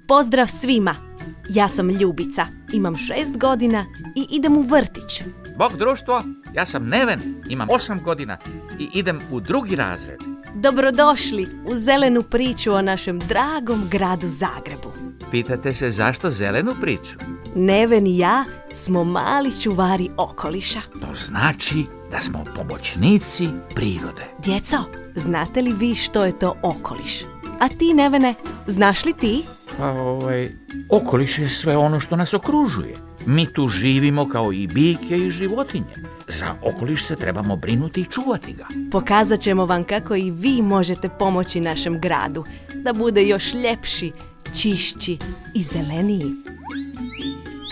Pozdrav svima! Ja sam Ljubica, imam 6 godina i idem u vrtić. Bog društvo, ja sam Neven, imam 8 godina i idem u 2. razred. Dobrodošli u zelenu priču o našem dragom gradu Zagrebu. Pitate se zašto zelenu priču? Neven i ja smo mali čuvari okoliša. To znači da smo pomoćnici prirode. Djeco, znate li vi što je to okoliš? A ti, Nevene, znaš li ti? Pa okoliš je sve ono što nas okružuje. Mi tu živimo kao i biljke i životinje. Za okoliš se trebamo brinuti i čuvati ga. Pokazat ćemo vam kako i vi možete pomoći našem gradu da bude još ljepši, čišći i zeleniji.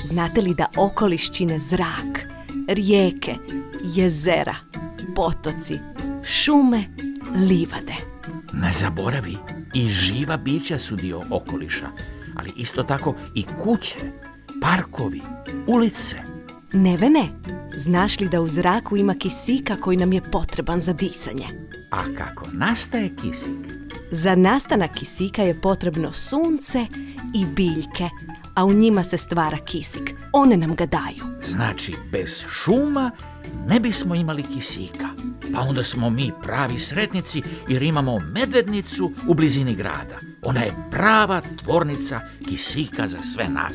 Znate li da okoliš čine zrak, rijeke, jezera, potoci, šume, livade? Ne zaboravi, i živa bića su dio okoliša, ali isto tako i kuće, parkovi, ulice. Nevene, znaš li da u zraku ima kisika koji nam je potreban za disanje? A kako nastaje kisik? Za nastanak kisika je potrebno sunce i biljke, a u njima se stvara kisik. One nam ga daju. Znači, bez šuma ne bismo imali kisika. Pa onda smo mi pravi sretnici jer imamo medvednicu u blizini grada. Ona je prava tvornica kisika za sve nas.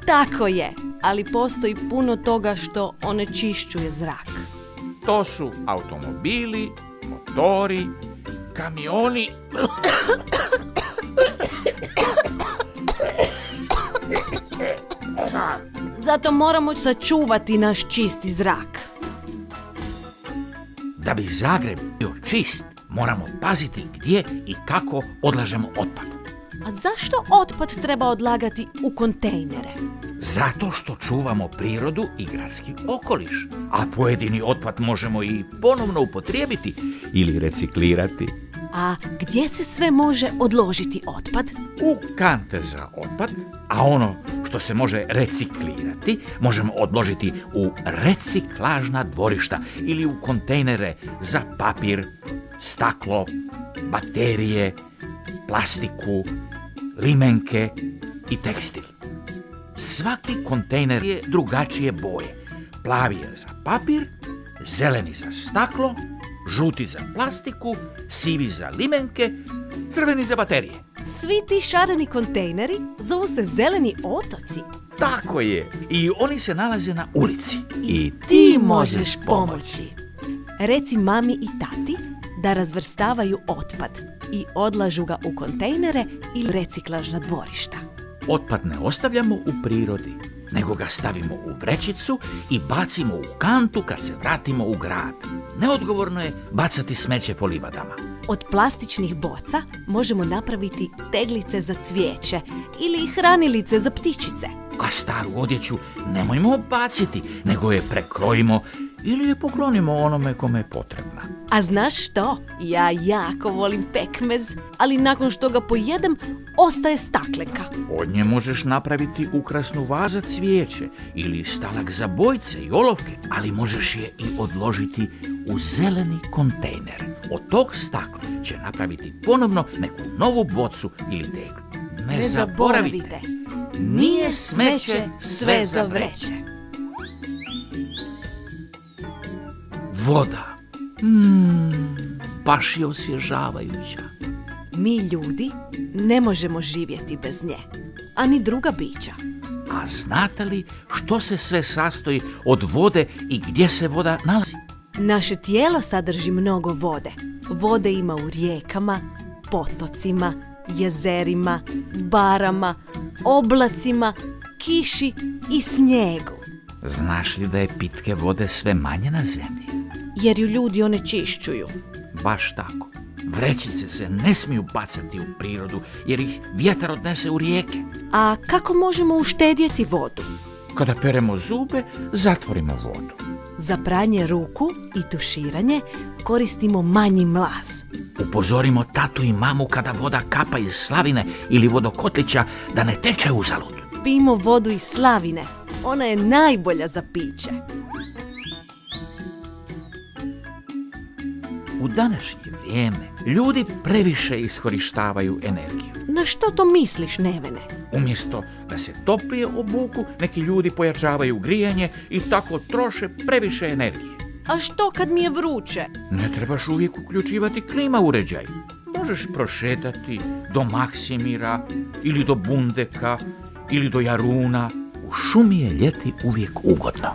Tako je, ali postoji puno toga što onečišćuje zrak. To su automobili, motori, kamioni. Zato moramo sačuvati naš čisti zrak. Da bi Zagreb bio čist, moramo paziti gdje i kako odlažemo otpad. A zašto otpad treba odlagati u kontejnere? Zato što čuvamo prirodu i gradski okoliš. A pojedini otpad možemo i ponovno upotrijebiti ili reciklirati. A gdje se sve može odložiti otpad? U kante za otpad, a ono što se može reciklirati možemo odložiti u reciklažna dvorišta ili u kontejnere za papir, staklo, baterije, plastiku, limenke i tekstil. Svaki kontejner je drugačije boje. Plavi je za papir, zeleni za staklo, žuti za plastiku, sivi za limenke, crveni za baterije. Svi ti šareni kontejneri zovu se zeleni otoci. Tako je. I oni se nalaze na ulici. I ti možeš pomoći. Reci mami i tati da razvrstavaju otpad i odlažu ga u kontejnere ili reciklažna dvorišta. Otpad ne ostavljamo u prirodi, nego ga stavimo u vrećicu i bacimo u kantu kad se vratimo u grad. Neodgovorno je bacati smeće po livadama. Od plastičnih boca možemo napraviti teglice za cvijeće ili hranilice za ptičice. A staru odjeću nemojmo baciti, nego je prekrojimo ili je poklonimo onome kome je potrebna. A znaš što? Ja jako volim pekmez, ali nakon što ga pojedem, ostaje staklenka. Od nje možeš napraviti ukrasnu vazu za cvijeće ili stalak za bojce i olovke, ali možeš je i odložiti u zeleni kontejner. Od tog stakla će napraviti ponovno neku novu bocu ili teglu. Ne zaboravite, nije smeće sve za vreće. Voda. Baš je osvježavajuća. Mi ljudi ne možemo živjeti bez nje, a ni druga bića. A znate li što se sve sastoji od vode i gdje se voda nalazi? Naše tijelo sadrži mnogo vode. Vode ima u rijekama, potocima, jezerima, barama, oblacima, kiši i snijegu. Znaš li da je pitke vode sve manje na zemlji? Jer ju ljudi onečišćuju. Baš tako. Vrećice se ne smiju bacati u prirodu jer ih vjetar odnese u rijeke. A kako možemo uštedjeti vodu? Kada peremo zube, zatvorimo vodu. Za pranje ruku i tuširanje koristimo manji mlaz. Upozorimo tatu i mamu kada voda kapa iz slavine ili vodokotlića da ne teče uzalud. Pijmo vodu iz slavine. Ona je najbolja za piće. U današnje vrijeme vrijeme. Ljudi previše iskorištavaju energiju. Na što to misliš, Nevene? Umjesto da se toplije obuku, neki ljudi pojačavaju grijanje i tako troše previše energije. A što kad mi je vruće? Ne trebaš uvijek uključivati klima uređaj. Možeš prošetati do Maksimira ili do Bundeka ili do Jaruna. U šumi je ljeti uvijek ugodno.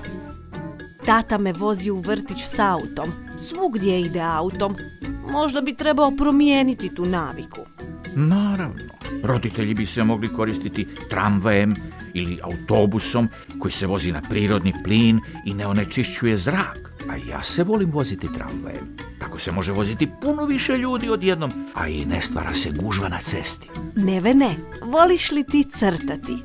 Tata me vozi u vrtić s autom. Svugdje ide autom. Možda bi trebao promijeniti tu naviku. Naravno, roditelji bi se mogli koristiti tramvajem ili autobusom koji se vozi na prirodni plin i ne onečišćuje zrak. A ja se volim voziti tramvajem. Tako se može voziti puno više ljudi odjednom, a i ne stvara se gužva na cesti. Nevene, voliš li ti crtati?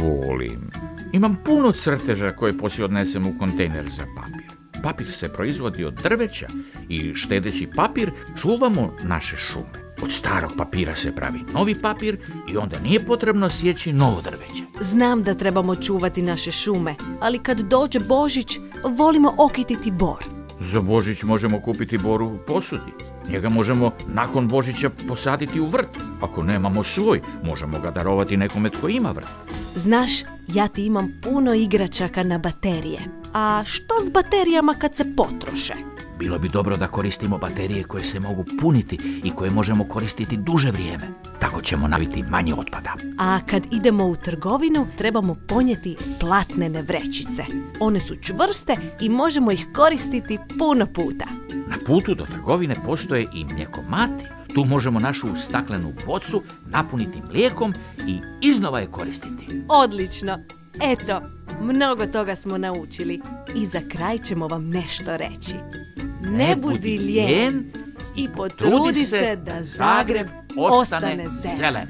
Volim. Imam puno crteža koje poslije odnesem u kontejner za papir. Papir se proizvodi od drveća i štedeći papir čuvamo naše šume. Od starog papira se pravi novi papir i onda nije potrebno sjeći novo drveće. Znam da trebamo čuvati naše šume, ali kad dođe Božić, volimo okititi bor. Za Božić možemo kupiti bor u posudi. Njega možemo nakon Božića posaditi u vrt. Ako nemamo svoj, možemo ga darovati nekome tko ima vrt. Znaš, ja ti imam puno igračaka na baterije. A što s baterijama kad se potroše? Bilo bi dobro da koristimo baterije koje se mogu puniti i koje možemo koristiti duže vrijeme. Tako ćemo nabiti manje otpada. A kad idemo u trgovinu, trebamo ponijeti platnene vrećice. One su čvrste i možemo ih koristiti puno puta. Na putu do trgovine postoje i mljekomati. Tu možemo našu staklenu bocu napuniti mlijekom i iznova je koristiti. Odlično! Eto, mnogo toga smo naučili i za kraj ćemo vam nešto reći. Ne budi lijen i potrudi se da Zagreb ostane zelen.